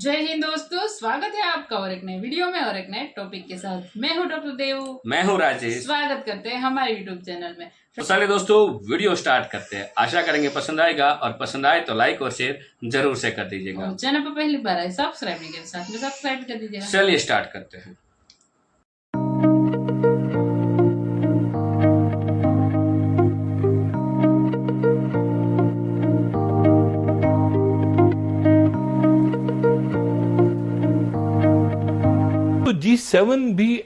जय हिंद दोस्तों, स्वागत है आपका और एक नए वीडियो में और एक नए टॉपिक के साथ। मैं हूं डॉक्टर देव। मैं हूं राजेश। स्वागत करते हैं हमारे यूट्यूब चैनल में। तो चलिए दोस्तों वीडियो स्टार्ट करते हैं। आशा करेंगे पसंद आएगा और पसंद आए तो लाइक और शेयर जरूर से कर दीजिएगा। और चैनल पर पहली बार आए सब्सक्राइब नहीं किया साथ में सब्सक्राइब कर दीजिएगा। चलिए स्टार्ट करते हैं। तो G7 भी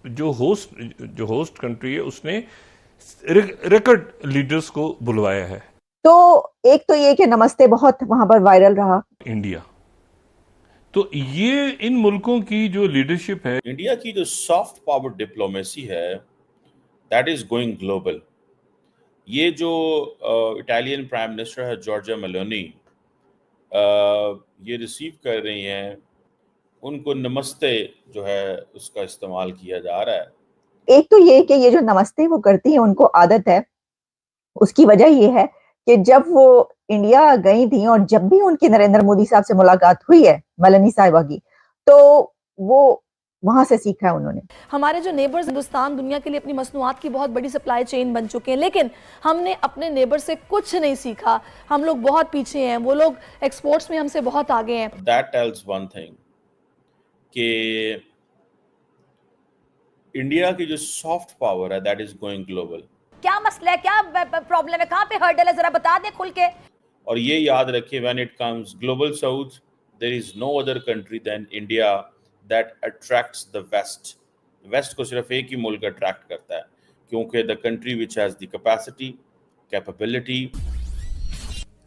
जो होस्ट कंट्री है उसने रिकॉर्ड लीडर्स को बुलवाया है। तो एक तो ये कि नमस्ते बहुत वहां पर वायरल रहा। इंडिया तो ये इन मुल्कों की जो लीडरशिप है, इंडिया की जो सॉफ्ट पावर डिप्लोमेसी है दैट इज गोइंग ग्लोबल। ये जो इटालियन प्राइम मिनिस्टर है जॉर्जिया मेलोनी ये रिसीव कर रही हैं, उनको नमस्ते जो है उसका इस्तेमाल किया जा रहा है। एक तो ये कि ये जो नमस्ते वो करती है उनको आदत है। उसकी वजह ये है कि जब वो इंडिया गई थी और जब भी उनकी नरेंद्र मोदी साहब से मुलाकात हुई है मेलानी साहिबा की, तो वो वहां से सीखा है उन्होंने। हमारे जो नेबर्स हिंदुस्तान दुनिया के लिए अपनी मसनूआत की बहुत बड़ी सप्लाई चेन बन चुके हैं, लेकिन हमने अपने नेबर से कुछ नहीं सीखा। हम लोग बहुत पीछे हैं, वो लोग एक्सपोर्ट्स में हमसे बहुत आगे हैं। दैट टेल्स वन थिंग कि इंडिया की जो सॉफ्ट पावर है दैट इज गोइंग ग्लोबल। क्या मसला है, क्या प्रॉब्लम है, कहां पे हर्डल है, जरा बता दे खुल के। और ये याद रखिए, when it comes global south there is no other country than India that attracts the west. West को सिर्फ एक ही मुल्क अट्रैक्ट करता है, क्योंकि the country which has the capacity, capability.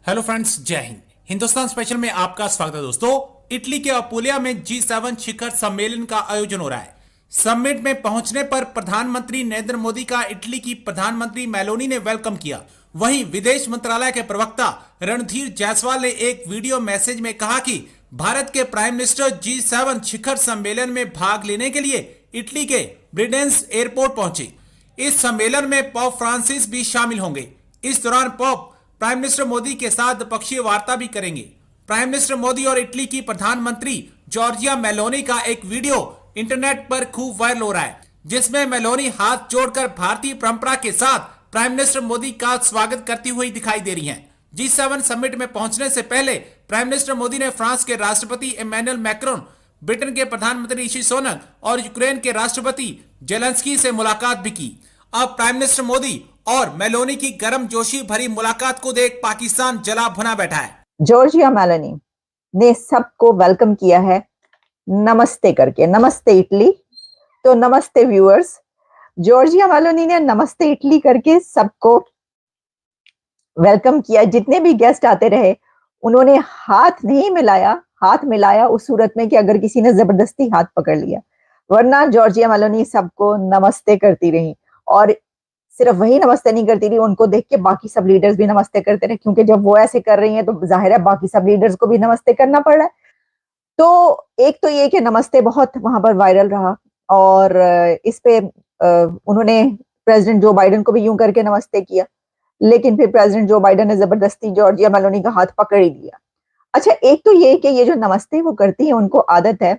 Hello friends, जय हिंद। हिंदुस्तान स्पेशल में आपका स्वागत है दोस्तों। इटली के अपुलिया में G7 शिखर सम्मेलन का आयोजन हो रहा है। समिट में पहुंचने पर प्रधानमंत्री नरेंद्र मोदी का इटली की प्रधानमंत्री मेलोनी ने वेलकम किया। वहीं विदेश मंत्रालय के प्रवक्ता रणधीर जायसवाल ने एक वीडियो मैसेज में कहा कि भारत के प्राइम मिनिस्टर G7 शिखर सम्मेलन में भाग लेने के लिए इटली के ब्रिडेंस एयरपोर्ट पहुंचे। इस सम्मेलन में पोप फ्रांसिस भी शामिल होंगे। इस दौरान पोप प्राइम मिनिस्टर मोदी के साथ द्विपक्षीय वार्ता भी करेंगे। प्राइम मिनिस्टर मोदी और इटली की प्रधानमंत्री जॉर्जिया मेलोनी का एक वीडियो इंटरनेट पर खूब वायरल हो रहा है, जिसमें मेलोनी हाथ जोड़कर भारतीय परंपरा के साथ प्राइम मिनिस्टर मोदी का स्वागत करती हुई दिखाई दे रही हैं। G7 समिट में पहुंचने से पहले प्राइम मिनिस्टर मोदी ने फ्रांस के राष्ट्रपति इमैनुअल मैक्रोन, ब्रिटेन के प्रधानमंत्री ऋषि सुनक और यूक्रेन के राष्ट्रपति जेलेंस्की से मुलाकात भी की। अब प्राइम मिनिस्टर मोदी और मेलोनी की गर्मजोशी भरी मुलाकात को देख पाकिस्तान जला भुना बैठा है। जॉर्जिया मेलोनी ने सबको वेलकम किया है नमस्ते करके। नमस्ते इटली, तो नमस्ते व्यूअर्स। जॉर्जिया मेलोनी ने नमस्ते इटली करके सबको वेलकम किया। जितने भी गेस्ट आते रहे उन्होंने हाथ नहीं मिलाया, हाथ मिलाया उस सूरत में कि अगर किसी ने जबरदस्ती हाथ पकड़ लिया, वरना जॉर्जिया मेलोनी सबको नमस्ते करती रही। और सिर्फ वही नमस्ते नहीं करती रही, उनको देख के बाकी सब लीडर्स भी नमस्ते करते रहे, क्योंकि जब वो ऐसे कर रही हैं तो जाहिर है बाकी सब लीडर्स को भी नमस्ते करना पड़ रहा है। तो एक तो ये कि नमस्ते बहुत वहां पर वायरल रहा और इस पे उन्होंने प्रेसिडेंट जो बाइडेन को भी यूं करके नमस्ते किया, लेकिन फिर प्रेसिडेंट जो बाइडेन ने जबरदस्ती जॉर्जिया मेलोनी का हाथ पकड़ ही लिया। अच्छा, एक तो ये कि ये जो नमस्ते वो करती है उनको आदत है।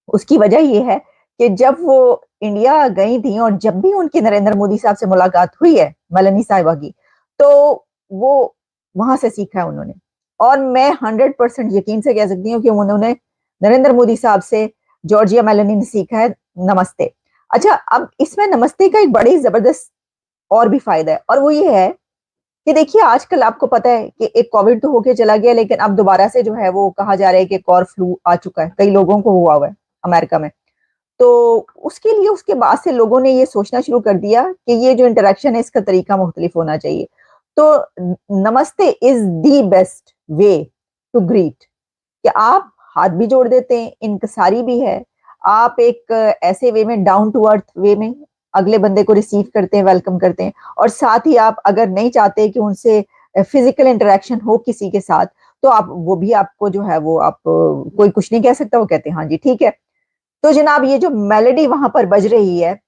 उसकी वजह ये है कि जब वो इंडिया गई थी और जब भी उनकी नरेंद्र मोदी साहब से मुलाकात हुई है मेलानी साहिबा की, तो वो वहां से सीखा है उन्होंने। और मैं 100% यकीन से कह सकती हूँ कि उन्होंने नरेंद्र मोदी साहब से जॉर्जिया मेलोनी ने सीखा है नमस्ते। अच्छा, अब इसमें नमस्ते का एक बड़ी जबरदस्त और भी फायदा है, और वो ये है कि देखिए आजकल आपको पता है कि एक कोविड तो होके चला गया, लेकिन अब दोबारा से जो है वो कहा जा रहा है कि एक और फ्लू आ चुका है, कई लोगों को हुआ है अमेरिका में। तो उसके लिए उसके बाद से लोगों ने ये सोचना शुरू कर दिया कि ये जो इंटरेक्शन है इसका तरीका मुख्तलिफ होना चाहिए। तो नमस्ते is the best way to greet, कि आप हाथ भी जोड़ देते हैं, इनकसारी भी है, आप एक ऐसे वे में डाउन टू अर्थ वे में अगले बंदे को रिसीव करते हैं, वेलकम करते हैं। और साथ ही आप अगर नहीं चाहते कि उनसे फिजिकल इंटरेक्शन हो किसी के साथ, तो आप वो भी आपको जो है वो आप कोई कुछ नहीं कह सकता, वो कहते हैं हाँ जी ठीक है। तो जनाब ये जो मेलोडी वहां पर बज रही है,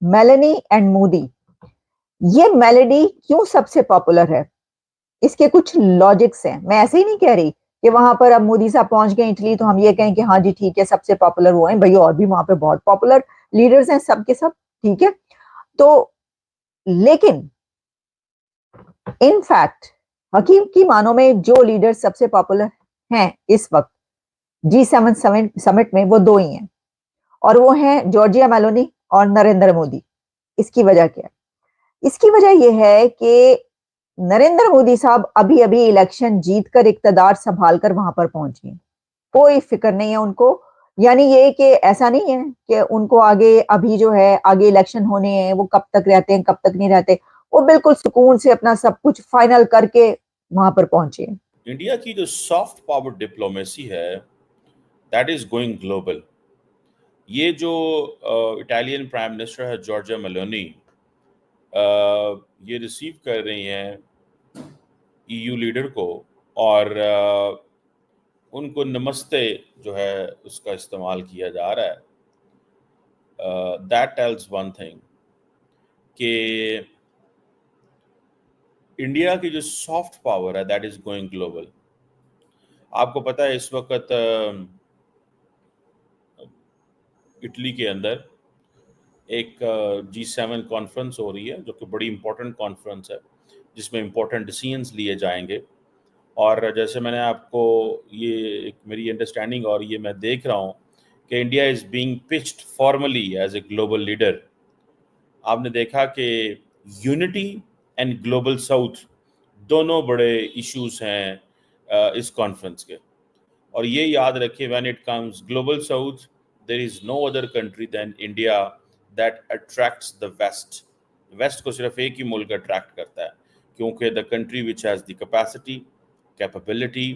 मेलानी एंड मोदी, ये मेलोडी क्यों सबसे पॉपुलर है, इसके कुछ लॉजिक्स हैं। मैं ऐसे ही नहीं कह रही, कि वहां पर अब मोदी साहब पहुंच गए इटली, तो हम ये कहें कि हाँ जी ठीक है, सबसे पॉपुलर वो हैं भैया, और भी वहां पे बहुत पॉपुलर लीडर्स हैं, सब के सब ठीक है। तो लेकिन इनफैक्ट हकीम की मानों में जो लीडर सबसे पॉपुलर हैं इस वक्त G7 समिट में, वो दो ही हैं, और वो हैं जॉर्जिया मेलोनी और नरेंद्र मोदी। इसकी वजह क्या है? इसकी वजह यह है कि नरेंद्र मोदी साहब अभी अभी इलेक्शन जीतकर इक्तदार संभाल कर वहां पर पहुंच गए, कोई फिक्र नहीं है उनको। यानी ये कि ऐसा नहीं है कि उनको आगे अभी जो है आगे इलेक्शन होने हैं, वो कब तक रहते हैं कब तक नहीं रहते, वो बिल्कुल सुकून से अपना सब कुछ फाइनल करके वहां पर पहुंचे। इंडिया की जो सॉफ्ट पावर डिप्लोमेसी है दैट इज गोइंग ग्लोबल। ये जो इटालियन प्राइम मिनिस्टर है जॉर्जिया मेलोनी, ये रिसीव कर रही हैं ईयू लीडर को, और उनको नमस्ते जो है उसका इस्तेमाल किया जा रहा है। दैट टेल्स वन थिंग कि इंडिया की जो सॉफ्ट पावर है दैट इज गोइंग ग्लोबल। आपको पता है इस वक्त इटली के अंदर एक G7 कॉन्फ्रेंस हो रही है, जो कि बड़ी इंपॉर्टेंट कॉन्फ्रेंस है जिसमें इंपॉर्टेंट डिसीजंस लिए जाएंगे। और जैसे मैंने आपको ये एक मेरी अंडरस्टैंडिंग और ये मैं देख रहा हूँ कि India is being pitched formally as a global leader. आपने देखा कि यूनिटी एंड ग्लोबल साउथ दोनों बड़े इश्यूज हैं इस कॉन्फ्रेंस के। और ये याद रखिए, when it comes global south there is no other country than India that attracts the west. West को सिर्फ एक ही मुल्क अट्रैक्ट करता है, क्योंकि the country which has the capacity, capability,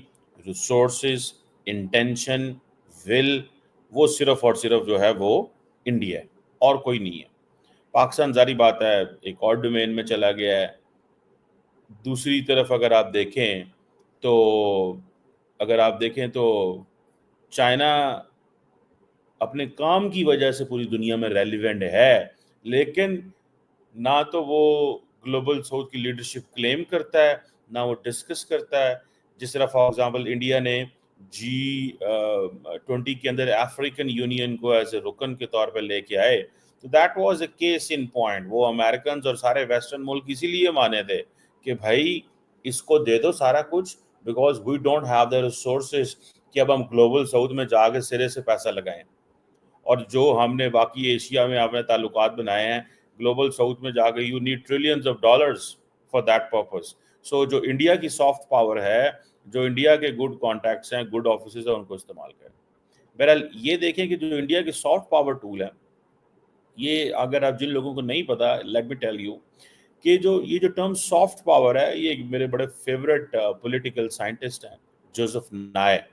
resources, intention, will, वो सिर्फ और सिर्फ जो है वो इंडिया है और कोई नहीं है। पाकिस्तान जारी बात है एक और डोमेन में चला गया है। दूसरी तरफ अगर आप देखें तो चाइना अपने काम की वजह से पूरी दुनिया में रेलिवेंट है, लेकिन ना तो वो ग्लोबल साउथ की लीडरशिप क्लेम करता है, ना वो डिस्कस करता है। जिस तरह फॉर एग्जांपल इंडिया ने G20 के अंदर अफ्रीकन यूनियन को एज ए रुकन के तौर पर लेके आए, तो that was a case in point. वो अमेरिकन और सारे वेस्टर्न मुल्क इसीलिए माने थे कि भाई इसको दे दो सारा कुछ, because we don't have the resources कि अब हम ग्लोबल साउथ में जाके सिरे से पैसा लगाएं। और जो हमने बाकी एशिया में अपने ताल्लुकात बनाए हैं, ग्लोबल साउथ में जाके you need trillions of dollars for that purpose. So जो इंडिया की सॉफ्ट पावर है, जो इंडिया के गुड कॉन्टैक्ट्स हैं, गुड ऑफिसेज हैं, उनको इस्तेमाल करें। बहरहाल ये देखें कि जो इंडिया की सॉफ्ट पावर टूल है, ये अगर आप जिन लोगों को नहीं पता, लेट मी टेल यू कि ये जो टर्म सॉफ्ट पावर है, ये मेरे बड़े फेवरेट पॉलिटिकल साइंटिस्ट हैं जोसेफ नाय,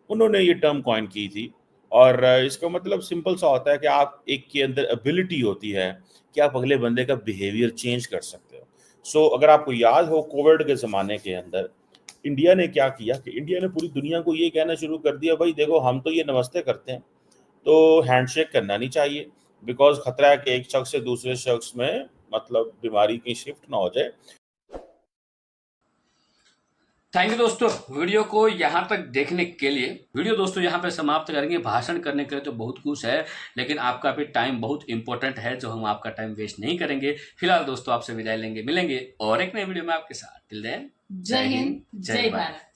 उन्होंने ये टर्म कॉइन की थी। और इसका मतलब सिंपल सा होता है कि आप एक के अंदर एबिलिटी होती है कि आप अगले बंदे का बिहेवियर चेंज कर सकते हो। सो अगर आपको याद हो कोविड के ज़माने के अंदर इंडिया ने क्या किया कि इंडिया ने पूरी दुनिया को ये कहना शुरू कर दिया, भाई देखो हम तो ये नमस्ते करते हैं, तो हैंडशेक करना नहीं चाहिए, बिकॉज खतरा है कि एक शख्स से दूसरे शख्स में मतलब बीमारी की शिफ्ट ना हो जाए। थैंक यू दोस्तों, वीडियो को यहाँ तक देखने के लिए। वीडियो दोस्तों यहाँ पे समाप्त करेंगे। भाषण करने के लिए तो बहुत कुछ है, लेकिन आपका भी टाइम बहुत इंपॉर्टेंट है, जो हम आपका टाइम वेस्ट नहीं करेंगे। फिलहाल दोस्तों आपसे विदाई लेंगे, मिलेंगे और एक नए वीडियो में आपके साथ। टिल देन जय हिंद, जय भारत।